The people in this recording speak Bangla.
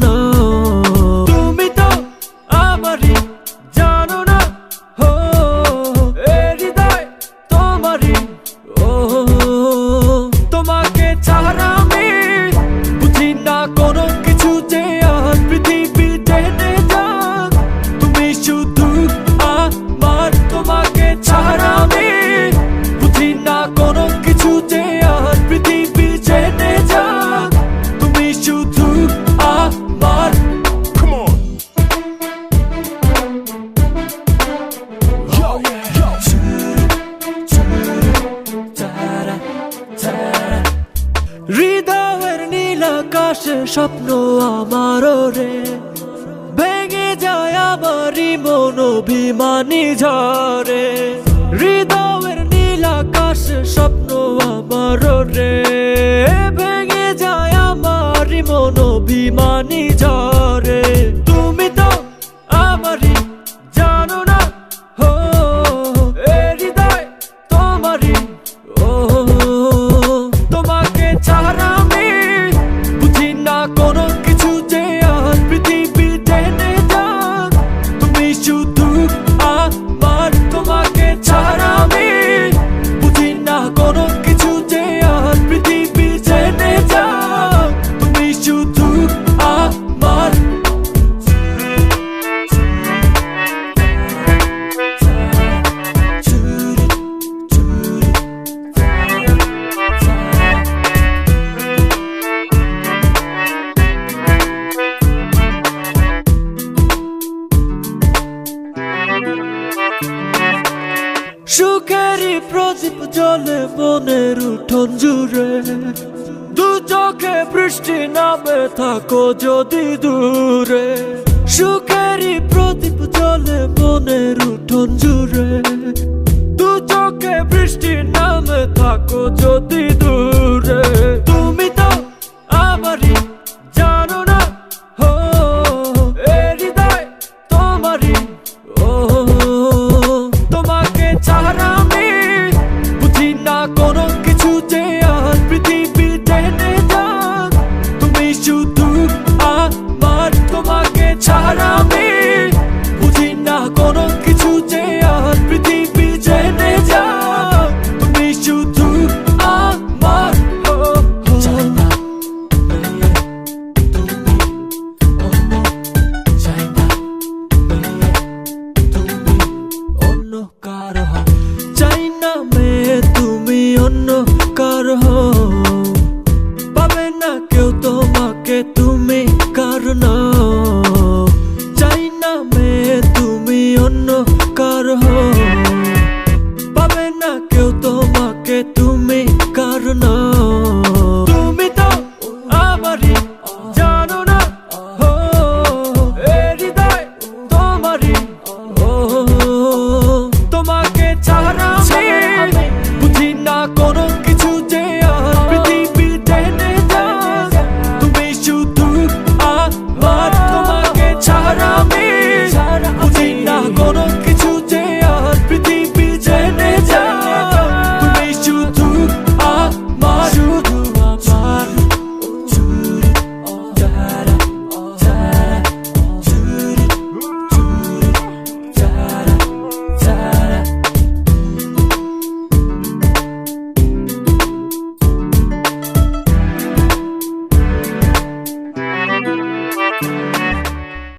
না। তুমি তো আমারই জানো না, ও এ হৃদয় তোমারই। ও তোমাকে ছাড়া আমি বুঝি না কোনো কিছু, যে আর পৃথিবী টেনে যাক তুমি শুধু আমার। তোমাকে ছাড়া আমি বুঝি না কোনো কিছু, যে আর পৃথিবী টেনে যাক তুমি শুধু আমার। Come on. Yo, yo. হৃদয়ের নীল আকাশে স্বপ্ন আমারও রে, ভেঙে যায় আমারই মন অভিমানী ঝরে। হৃদয়ের নীল আকাশে স্বপ্ন আমারও রে, ভেঙে যায় আমারই মন অভিমানী ঝরে। তুমি তো আমারই জানো না, ও এ হৃদয় তোমারই। ও তোমাকে ছাড়া আমি বুঝি না কোনো কিছু, যে আর পৃথিবী টেনে যাক তুমি শুধু আমার। তোমাকে ছাড়া আমি বুঝি না কোনো কিছু, যে আর পৃথিবী টেনে যাক তুমি শুধু আমার। সুখেরই প্রদীপ জ্বলে মনের উঠোন জুড়ে, দু চোখে বৃষ্টি নামে থাকো যদি দূরে। সুখেরই প্রদীপ জ্বলে মনের উঠোন জুড়ে, দু চোখে বৃষ্টি নামে থাকো যদি দূরে। তুমি তো আমারই জানো না, ও এ হৃদয় তোমারই। ও তোমাকে ছাড়া আমি বুঝি না কোনো কিছু, যে আর পৃথিবী টেনে যাক তুমি শুধু